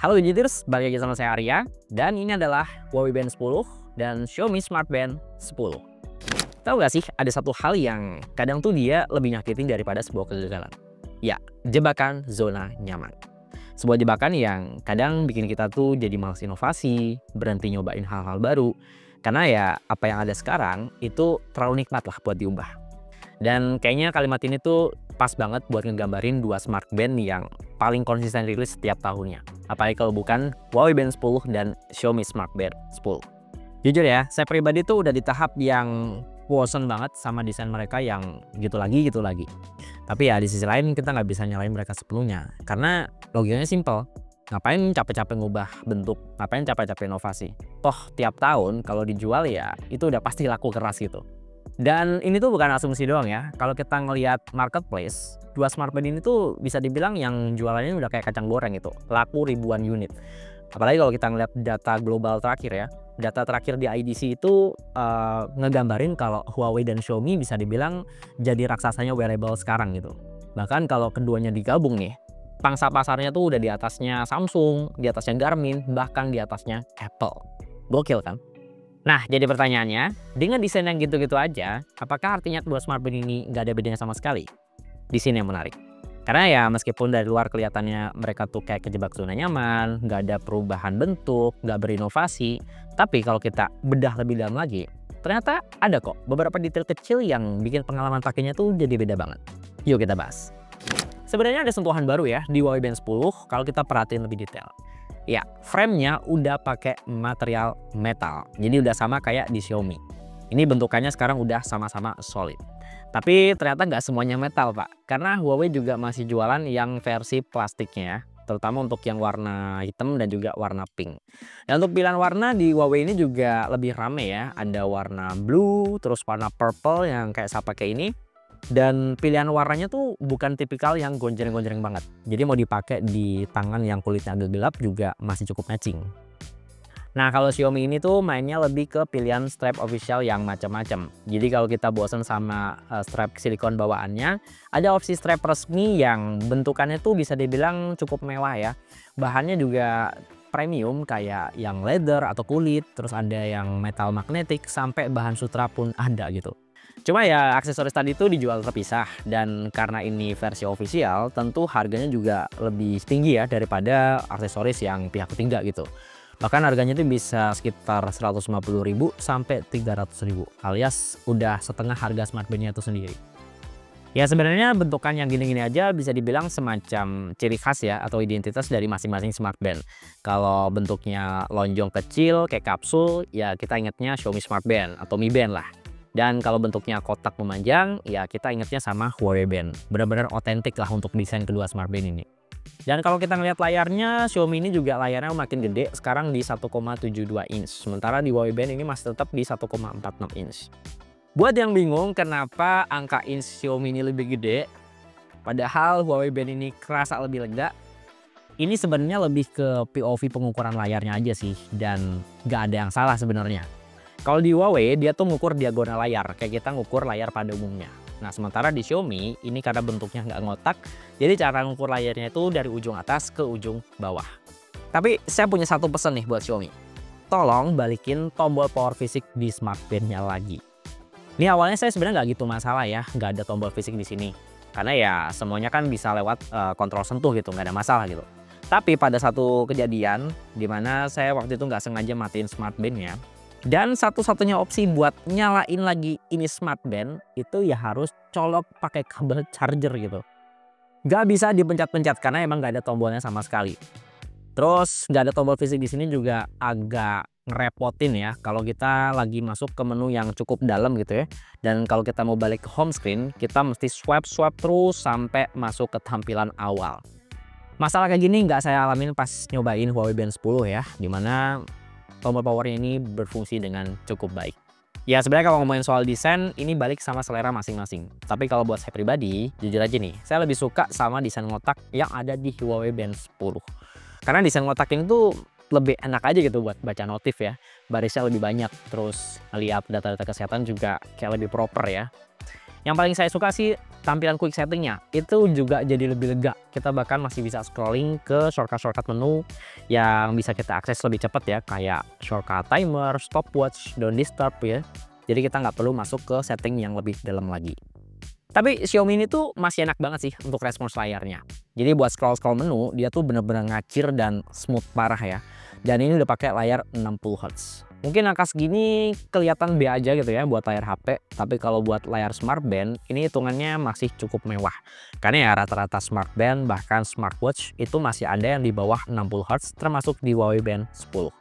Halo Digiters, balik lagi sama saya Arya, dan ini adalah Huawei Band 10 dan Xiaomi Smart Band 10. Tahu gak sih, ada satu hal yang kadang tuh dia lebih nyakitin daripada sebuah kegagalan. Ya, jebakan zona nyaman. Sebuah jebakan yang kadang bikin kita tuh jadi malas inovasi, berhenti nyobain hal-hal baru. Karena ya apa yang ada sekarang itu terlalu nikmat lah buat diubah. Dan kayaknya kalimat ini tuh pas banget buat ngegambarin dua smart band yang paling konsisten rilis setiap tahunnya. Apalagi kalau bukan Huawei Band 10 dan Xiaomi Smart Band 10. Jujur ya, saya pribadi tuh udah di tahap yang bosen banget sama desain mereka yang gitu lagi. Tapi ya di sisi lain kita nggak bisa nyalain mereka sepenuhnya. Karena logikanya simple. Ngapain capek-capek ngubah bentuk, ngapain capek-capek inovasi. Toh tiap tahun kalau dijual ya itu udah pasti laku keras gitu. Dan ini tuh bukan asumsi doang ya. Kalau kita ngelihat marketplace, dua smart band ini tuh bisa dibilang yang jualannya udah kayak kacang goreng itu, laku ribuan unit. Apalagi kalau kita ngelihat data global terakhir ya. Data terakhir di IDC itu ngegambarin kalau Huawei dan Xiaomi bisa dibilang jadi raksasanya wearable sekarang gitu. Bahkan kalau keduanya digabung nih, pangsa pasarnya tuh udah di atasnya Samsung, di atasnya Garmin, bahkan di atasnya Apple. Gokil kan? Nah, jadi pertanyaannya, dengan desain yang gitu-gitu aja, apakah artinya dua smart band ini nggak ada bedanya sama sekali? Di sini yang menarik. Karena ya meskipun dari luar kelihatannya mereka tuh kayak kejebak zona nyaman, nggak ada perubahan bentuk, nggak berinovasi, tapi kalau kita bedah lebih dalam lagi, ternyata ada kok beberapa detail kecil yang bikin pengalaman pakainya tuh jadi beda banget. Yuk kita bahas. Sebenarnya ada sentuhan baru ya di Huawei Band 10 kalau kita perhatiin lebih detail. Ya, framenya udah pakai material metal, jadi udah sama kayak di Xiaomi. Ini bentukannya sekarang udah sama-sama solid. Tapi ternyata nggak semuanya metal pak, karena Huawei juga masih jualan yang versi plastiknya ya, terutama untuk yang warna hitam dan juga warna pink. Dan untuk pilihan warna di Huawei ini juga lebih rame ya, ada warna blue, terus warna purple yang kayak saya pakai ini. Dan pilihan warnanya tuh bukan tipikal yang gonjreng-gonjreng banget. Jadi mau dipakai di tangan yang kulitnya agak gelap juga masih cukup matching. Nah kalau Xiaomi ini tuh mainnya lebih ke pilihan strap official yang macam-macam. Jadi kalau kita bosan sama strap silikon bawaannya, ada opsi strap resmi yang bentukannya tuh bisa dibilang cukup mewah ya. Bahannya juga premium kayak yang leather atau kulit, terus ada yang metal magnetik sampai bahan sutra pun ada gitu. Cuma ya aksesoris tadi itu dijual terpisah dan karena ini versi official tentu harganya juga lebih tinggi ya daripada aksesoris yang pihak ketiga gitu. Bahkan harganya itu bisa sekitar 150.000 sampai 300.000 alias udah setengah harga smart bandnya itu sendiri. Ya sebenarnya bentukan yang gini-gini aja bisa dibilang semacam ciri khas ya atau identitas dari masing-masing smart band. Kalau bentuknya lonjong kecil kayak kapsul ya kita ingatnya Xiaomi Smart Band atau Mi Band lah. Dan kalau bentuknya kotak memanjang, ya kita ingatnya sama Huawei Band. Benar-benar otentik lah untuk desain kedua smart band ini. Dan kalau kita ngelihat layarnya, Xiaomi ini juga layarnya makin gede, sekarang di 1,72 inch. Sementara di Huawei Band ini masih tetap di 1,46 inch. Buat yang bingung kenapa angka inch Xiaomi ini lebih gede, padahal Huawei Band ini kerasa lebih lega, ini sebenarnya lebih ke POV pengukuran layarnya aja sih, dan nggak ada yang salah sebenarnya. Kalau di Huawei dia tuh ngukur diagonal layar, kayak kita ngukur layar pada umumnya. Nah sementara di Xiaomi ini karena bentuknya nggak ngotak, jadi cara ngukur layarnya itu dari ujung atas ke ujung bawah. Tapi saya punya satu pesan nih buat Xiaomi. Tolong balikin tombol power fisik di smart bandnya lagi. Ini awalnya saya sebenarnya nggak gitu masalah ya, nggak ada tombol fisik di sini. Karena ya semuanya kan bisa lewat kontrol sentuh gitu, nggak ada masalah gitu. Tapi pada satu kejadian, dimana saya waktu itu nggak sengaja matiin smart bandnya, dan satu-satunya opsi buat nyalain lagi ini smart band itu ya harus colok pakai kabel charger gitu. Gak bisa dipencet-pencet karena emang gak ada tombolnya sama sekali. Terus gak ada tombol fisik di sini juga agak ngerepotin ya kalau kita lagi masuk ke menu yang cukup dalam gitu ya. Dan kalau kita mau balik ke home screen, kita mesti swipe terus sampai masuk ke tampilan awal. Masalah kayak gini nggak saya alamin pas nyobain Huawei Band 10 ya, dimana tombol powernya ini berfungsi dengan cukup baik. Ya sebenarnya kalau ngomongin soal desain, ini balik sama selera masing-masing. Tapi kalau buat saya pribadi, jujur aja nih, saya lebih suka sama desain ngotak yang ada di Huawei Band 10. Karena desain ngotak ini tuh lebih enak aja gitu buat baca notif ya. Barisnya lebih banyak, terus ngeliat data-data kesehatan juga kayak lebih proper ya. Yang paling saya suka sih tampilan quick settingnya, itu juga jadi lebih lega. Kita bahkan masih bisa scrolling ke shortcut-shortcut menu yang bisa kita akses lebih cepat ya, kayak shortcut timer, stopwatch, don't disturb ya. Jadi kita nggak perlu masuk ke setting yang lebih dalam lagi. Tapi Xiaomi ini tuh masih enak banget sih untuk respons layarnya. Jadi buat scroll-scroll menu, dia tuh bener-bener ngacir dan smooth parah ya. Dan ini udah pakai layar 60 Hz. Mungkin angka segini kelihatan B aja gitu ya buat layar HP, tapi kalau buat layar Smart Band ini hitungannya masih cukup mewah. Karena ya rata-rata Smart Band bahkan smartwatch itu masih ada yang di bawah 60 Hz termasuk di Huawei Band 10.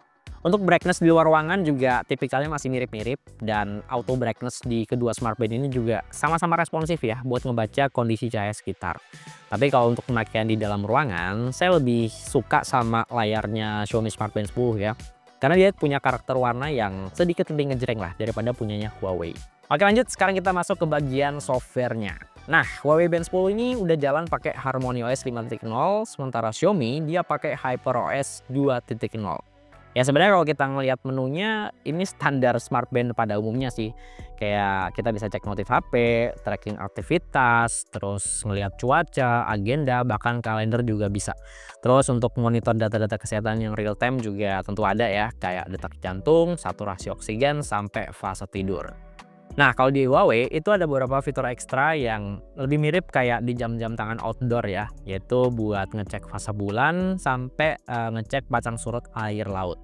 Untuk brightness di luar ruangan juga tipikalnya masih mirip-mirip, dan auto brightness di kedua Smart Band ini juga sama-sama responsif ya buat ngebaca kondisi cahaya sekitar. Tapi kalau untuk pemakaian di dalam ruangan, saya lebih suka sama layarnya Xiaomi Smart Band 10 ya. Karena dia punya karakter warna yang sedikit lebih ngejreng lah daripada punyanya Huawei. Oke lanjut, sekarang kita masuk ke bagian softwarenya. Nah, Huawei Band 10 ini udah jalan pakai HarmonyOS 5.0, sementara Xiaomi dia pakai HyperOS 2.0. Ya sebenarnya kalau kita ngelihat menunya ini standar Smart Band pada umumnya sih. Kayak kita bisa cek notif HP, tracking aktivitas, terus ngelihat cuaca, agenda, bahkan kalender juga bisa. Terus untuk monitor data-data kesehatan yang real time juga tentu ada ya, kayak detak jantung, saturasi oksigen, sampai fase tidur. Nah kalau di Huawei itu ada beberapa fitur ekstra yang lebih mirip kayak di jam-jam tangan outdoor ya, yaitu buat ngecek fase bulan sampai ngecek pasang surut air laut.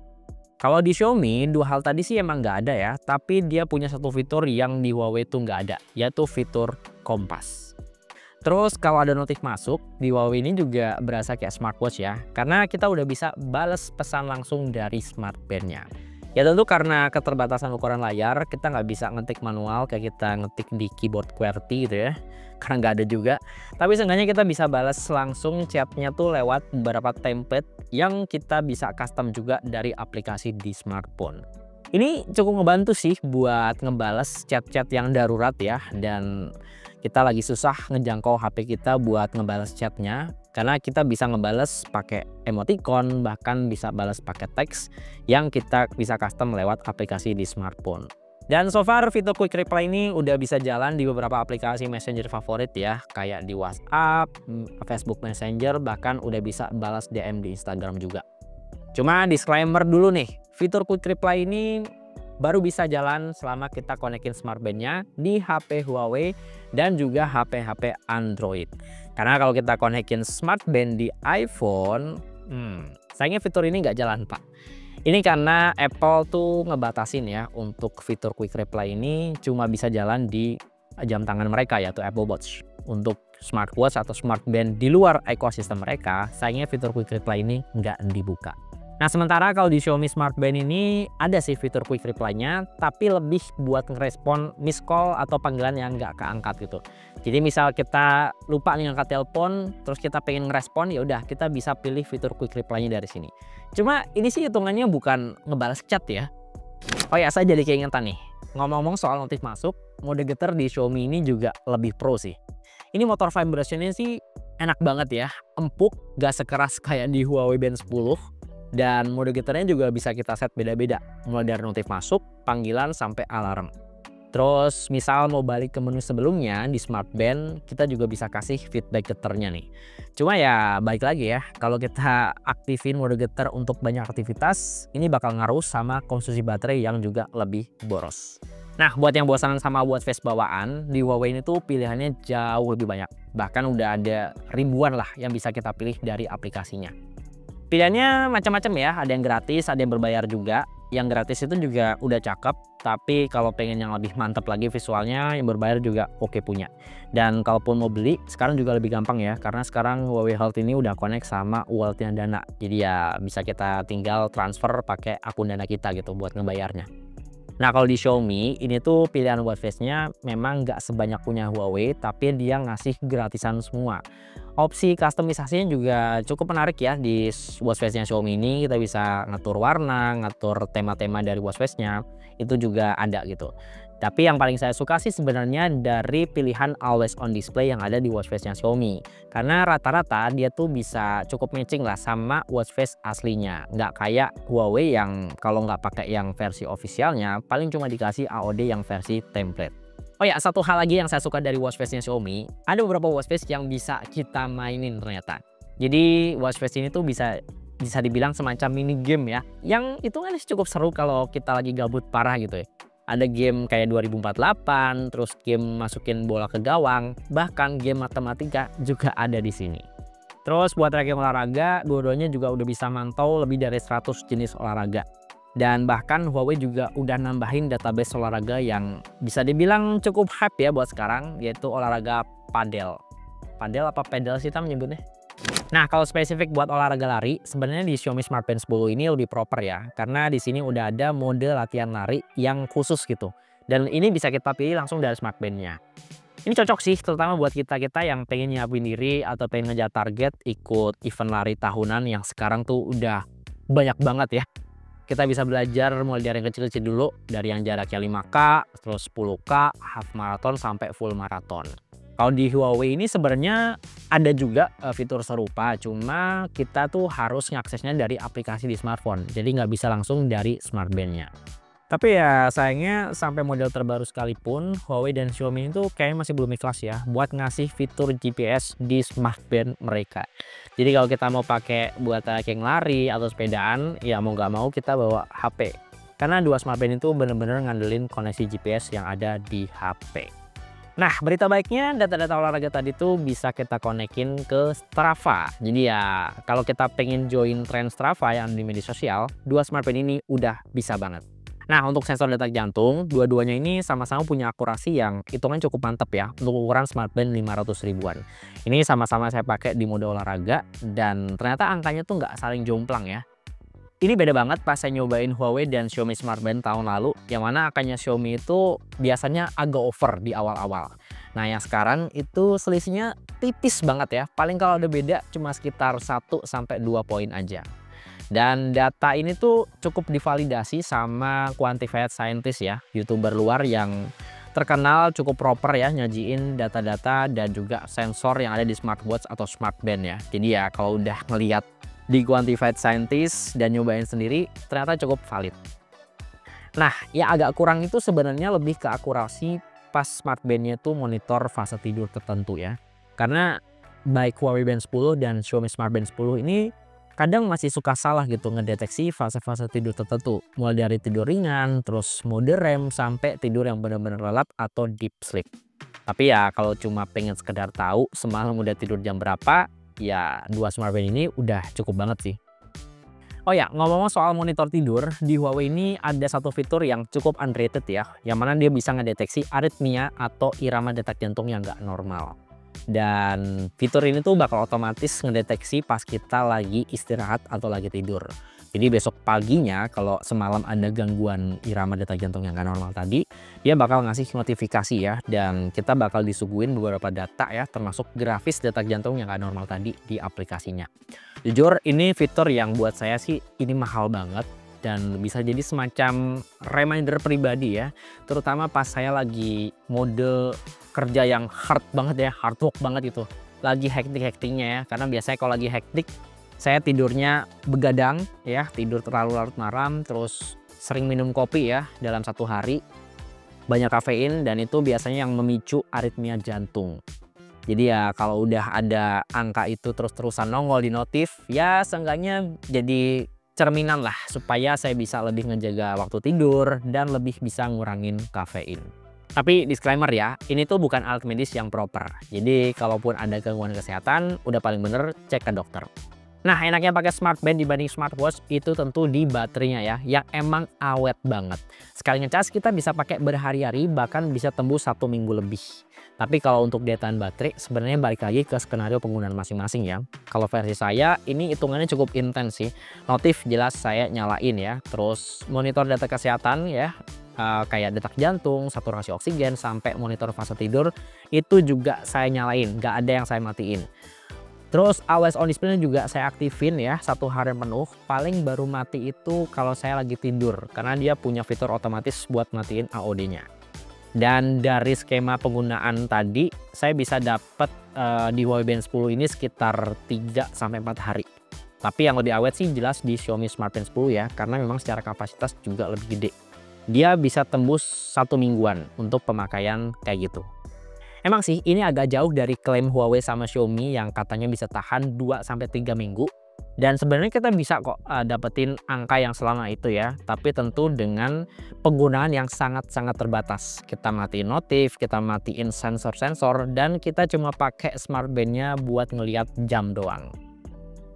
Kalau di Xiaomi dua hal tadi sih emang nggak ada ya, tapi dia punya satu fitur yang di Huawei itu nggak ada, yaitu fitur kompas. Terus kalau ada notif masuk di Huawei ini juga berasa kayak smartwatch ya, karena kita udah bisa bales pesan langsung dari Smart Band-nya. Ya tentu karena keterbatasan ukuran layar, kita nggak bisa ngetik manual kayak kita ngetik di keyboard QWERTY gitu ya, karena nggak ada juga. Tapi seenggaknya kita bisa balas langsung chatnya tuh lewat beberapa template yang kita bisa custom juga dari aplikasi di smartphone. Ini cukup ngebantu sih buat ngebales chat-chat yang darurat ya, dan kita lagi susah ngejangkau HP kita buat ngebales chatnya, karena kita bisa ngebales pakai emoticon, bahkan bisa balas pakai teks yang kita bisa custom lewat aplikasi di smartphone. Dan so far fitur quick reply ini udah bisa jalan di beberapa aplikasi messenger favorit ya, kayak di WhatsApp, Facebook Messenger, bahkan udah bisa balas DM di Instagram juga. Cuma disclaimer dulu nih, fitur quick reply ini baru bisa jalan selama kita konekin Smart Band-nya di HP Huawei dan juga HP-HP Android. Karena kalau kita konekin Smart Band di iPhone, sayangnya fitur ini nggak jalan Pak. Ini karena Apple tuh ngebatasin ya untuk fitur quick reply ini cuma bisa jalan di jam tangan mereka yaitu Apple Watch. Untuk smartwatch atau Smart Band di luar ekosistem mereka, sayangnya fitur quick reply ini nggak dibuka. Nah sementara kalau di Xiaomi Smart Band ini ada sih fitur quick reply-nya, tapi lebih buat ngerespon miss call atau panggilan yang nggak keangkat gitu. Jadi misal kita lupa nih angkat telepon, terus kita pengen ngerespon, ya udah kita bisa pilih fitur quick reply-nya dari sini. Cuma ini sih hitungannya bukan ngebalas chat ya. Oh ya, saya jadi keingetan nih. Ngomong-ngomong soal notif masuk, mode getar di Xiaomi ini juga lebih pro sih. Ini motor vibration-nya sih enak banget ya, empuk, gak sekeras kayak di Huawei Band 10. Dan mode getarnya juga bisa kita set beda-beda, mulai dari notif masuk, panggilan, sampai alarm. Terus misal mau balik ke menu sebelumnya di Smart Band, kita juga bisa kasih feedback getarnya nih. Cuma ya balik lagi ya, kalau kita aktifin mode getar untuk banyak aktivitas, ini bakal ngaruh sama konsumsi baterai yang juga lebih boros. Nah buat yang bosan sama watchface bawaan, di Huawei ini tuh pilihannya jauh lebih banyak. Bahkan udah ada ribuan lah yang bisa kita pilih dari aplikasinya. Pilihannya macam-macam ya, ada yang gratis, ada yang berbayar juga. Yang gratis itu juga udah cakep, tapi kalau pengen yang lebih mantap lagi visualnya, yang berbayar juga oke punya. Dan kalaupun mau beli, sekarang juga lebih gampang ya, karena sekarang Huawei Health ini udah connect sama Wallet Dana. Jadi ya bisa kita tinggal transfer pakai akun Dana kita gitu buat ngebayarnya. Nah kalau di Xiaomi, ini tuh pilihan watchface-nya memang nggak sebanyak punya Huawei, tapi dia ngasih gratisan semua. Opsi customisasinya juga cukup menarik ya di watchface-nya Xiaomi ini. Kita bisa ngatur warna, ngatur tema-tema dari watchface-nya, itu juga ada gitu. Tapi yang paling saya suka sih sebenarnya dari pilihan always on display yang ada di watchface-nya Xiaomi. Karena rata-rata dia tuh bisa cukup matching lah sama watchface aslinya. Nggak kayak Huawei yang kalau nggak pakai yang versi officialnya, paling cuma dikasih AOD yang versi template. Oh ya, satu hal lagi yang saya suka dari watch face-nya Xiaomi, ada beberapa watch face yang bisa kita mainin ternyata. Jadi watch face ini tuh bisa dibilang semacam mini game ya, yang itu kan cukup seru kalau kita lagi gabut parah gitu ya. Ada game kayak 2048, terus game masukin bola ke gawang, bahkan game matematika juga ada di sini. Terus buat tracking olahraga, dua-duanya juga udah bisa mantau lebih dari 100 jenis olahraga. Dan bahkan Huawei juga udah nambahin database olahraga yang bisa dibilang cukup hype ya buat sekarang, yaitu olahraga padel. Padel apa pedal sih kita menyebutnya? Nah, kalau spesifik buat olahraga lari, sebenarnya di Xiaomi Smart Band 10 ini lebih proper ya, karena di sini udah ada mode latihan lari yang khusus gitu. Dan ini bisa kita pilih langsung dari Smart Band-nya. Ini cocok sih, terutama buat kita-kita yang pengen nyiapin diri atau pengen ngejar target ikut event lari tahunan yang sekarang tuh udah banyak banget ya. Kita bisa belajar mulai dari yang kecil-kecil dulu, dari yang jaraknya 5K, terus 10K, half marathon sampai full marathon. Kalau di Huawei ini sebenarnya ada juga fitur serupa, cuma kita tuh harus ngaksesnya dari aplikasi di smartphone, jadi nggak bisa langsung dari Smart Band-nya. Tapi ya sayangnya sampai model terbaru sekalipun Huawei dan Xiaomi itu kayaknya masih belum ikhlas ya buat ngasih fitur GPS di Smart Band mereka. Jadi kalau kita mau pakai buat tracking lari atau sepedaan, ya mau nggak mau kita bawa HP. Karena dua Smart Band itu bener-bener ngandelin koneksi GPS yang ada di HP. Nah, berita baiknya data-data olahraga tadi tuh bisa kita konekin ke Strava. Jadi ya kalau kita pengen join tren Strava yang di media sosial, dua Smart Band ini udah bisa banget. Nah, untuk sensor detak jantung, dua-duanya ini sama-sama punya akurasi yang hitungannya cukup mantap ya untuk ukuran Smart Band 500 ribuan. Ini sama-sama saya pakai di mode olahraga dan ternyata angkanya tuh nggak saling jomplang ya. Ini beda banget pas saya nyobain Huawei dan Xiaomi Smart Band tahun lalu, yang mana angkanya Xiaomi itu biasanya agak over di awal-awal. Nah, yang sekarang itu selisihnya tipis banget ya. Paling kalau ada beda cuma sekitar 1-2 poin aja. Dan data ini tuh cukup divalidasi sama quantified scientist ya, YouTuber luar yang terkenal cukup proper ya nyajiin data-data dan juga sensor yang ada di smartwatch atau Smart Band ya. Jadi ya kalau udah ngelihat di quantified scientist dan nyobain sendiri ternyata cukup valid. Nah, yang agak kurang itu sebenarnya lebih ke akurasi pas Smart Band-nya itu monitor fase tidur tertentu ya. Karena baik Huawei Band 10 dan Xiaomi Smart Band 10 ini kadang masih suka salah gitu ngedeteksi fase-fase tidur tertentu. Mulai dari tidur ringan, terus mode REM, sampai tidur yang benar-benar lelap atau deep sleep. Tapi ya kalau cuma pengen sekedar tahu semalam udah tidur jam berapa, ya dua Smart Band ini udah cukup banget sih. Oh ya, ngomong-ngomong soal monitor tidur, di Huawei ini ada satu fitur yang cukup underrated ya, yang mana dia bisa ngedeteksi aritmia atau irama detak jantung yang nggak normal. Dan fitur ini tuh bakal otomatis ngedeteksi pas kita lagi istirahat atau lagi tidur. Jadi besok paginya kalau semalam ada gangguan irama detak jantung yang gak normal tadi, dia bakal ngasih notifikasi ya, dan kita bakal disuguhin beberapa data ya, termasuk grafis detak jantung yang gak normal tadi di aplikasinya. Jujur ini fitur yang buat saya sih ini mahal banget dan bisa jadi semacam reminder pribadi ya, terutama pas saya lagi mode kerja yang hard banget ya, hard work banget gitu, lagi hektik-hektiknya ya, karena biasanya kalau lagi hektik saya tidurnya begadang ya, tidur terlalu larut malam, terus sering minum kopi ya dalam satu hari, banyak kafein, dan itu biasanya yang memicu aritmia jantung. Jadi ya kalau udah ada angka itu terus-terusan nongol di notif, ya seenggaknya jadi cerminan lah supaya saya bisa lebih ngejaga waktu tidur dan lebih bisa ngurangin kafein. Tapi disclaimer ya, ini tuh bukan alat medis yang proper. Jadi kalaupun ada gangguan kesehatan, udah paling bener cek ke dokter. Nah, enaknya pakai Smart Band dibanding smartwatch itu tentu di baterainya ya, yang emang awet banget. Sekali ngecas kita bisa pakai berhari-hari, bahkan bisa tembus 1 minggu lebih. Tapi kalau untuk daya tahan baterai sebenarnya balik lagi ke skenario penggunaan masing-masing ya. Kalau versi saya ini hitungannya cukup intens sih. Notif jelas saya nyalain ya. Terus monitor data kesehatan ya, kayak detak jantung, saturasi oksigen, sampai monitor fase tidur itu juga saya nyalain, nggak ada yang saya matiin. Terus always on display juga saya aktifin ya 1 hari penuh, paling baru mati itu kalau saya lagi tidur karena dia punya fitur otomatis buat matiin AOD-nya. Dan dari skema penggunaan tadi saya bisa dapat di Huawei Band 10 ini sekitar 3-4 hari. Tapi yang lebih awet sih jelas di Xiaomi Smart Band 10 ya, karena memang secara kapasitas juga lebih gede. dia bisa tembus 1 mingguan untuk pemakaian kayak gitu. Emang sih ini agak jauh dari klaim Huawei sama Xiaomi yang katanya bisa tahan 2-3 minggu. Dan sebenarnya kita bisa kok dapetin angka yang selama itu ya, tapi tentu dengan penggunaan yang sangat-sangat terbatas. Kita matiin notif, kita matiin sensor-sensor, dan kita cuma pakai smart band-nya buat ngeliat jam doang.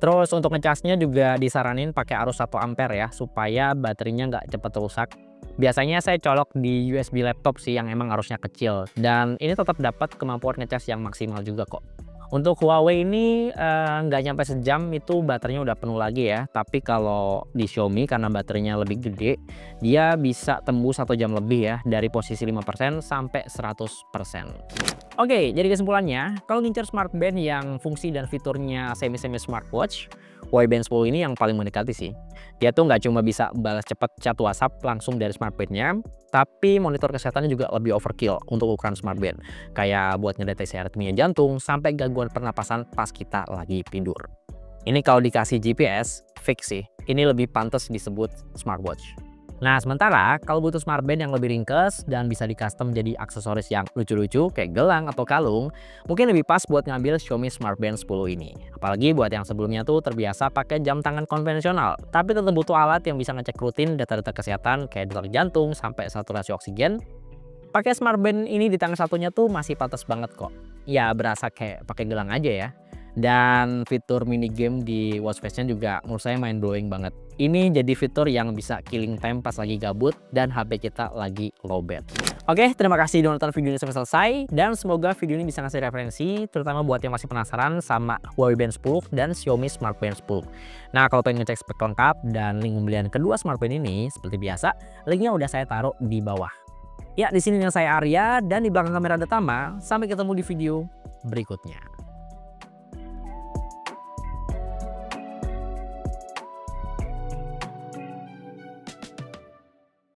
Terus untuk ngecasnya juga disaranin pakai arus 1 ampere ya, supaya baterainya nggak cepet rusak. Biasanya saya colok di USB laptop sih yang emang arusnya kecil, dan ini tetap dapat kemampuan ngecas yang maksimal juga kok. Untuk Huawei ini nggak nyampe sejam itu baterainya udah penuh lagi ya. Tapi kalau di Xiaomi karena baterainya lebih gede, dia bisa tembus 1 jam lebih ya, dari posisi 5% sampai 100%. Oke, jadi kesimpulannya, kalau ngincer smart band yang fungsi dan fiturnya semi-semi smartwatch, Huawei Band 10 ini yang paling mendekati sih. Dia tuh nggak cuma bisa balas cepat chat WhatsApp langsung dari smart band-nya, tapi monitor kesehatannya juga lebih overkill untuk ukuran smart band. Kayak buat ngedeteksi aritmia jantung sampai gangguan pernapasan pas kita lagi tidur. Ini kalau dikasih GPS, fix sih. Ini lebih pantas disebut smartwatch. Nah, sementara kalau butuh smart band yang lebih ringkes dan bisa di custom jadi aksesoris yang lucu-lucu kayak gelang atau kalung, mungkin lebih pas buat ngambil Xiaomi Smart Band 10 ini. Apalagi buat yang sebelumnya tuh terbiasa pakai jam tangan konvensional, tapi tetap butuh alat yang bisa ngecek rutin data-data kesehatan kayak detak jantung sampai saturasi oksigen. Pakai smart band ini di tangan satunya tuh masih pantas banget kok. Ya berasa kayak pakai gelang aja ya. Dan fitur mini game di watch face-nya juga menurut saya mind blowing banget. Ini jadi fitur yang bisa killing time pas lagi gabut dan HP kita lagi lowbat. Oke, terima kasih udah nonton video ini sampai selesai, dan semoga video ini bisa ngasih referensi terutama buat yang masih penasaran sama Huawei Band 10 dan Xiaomi Smart Band 10. Nah, kalau pengen ngecek spek lengkap dan link pembelian kedua smart band ini seperti biasa, linknya udah saya taruh di bawah. Ya, di sini dengan saya Arya, dan di belakang kamera ada Tama. Sampai ketemu di video berikutnya.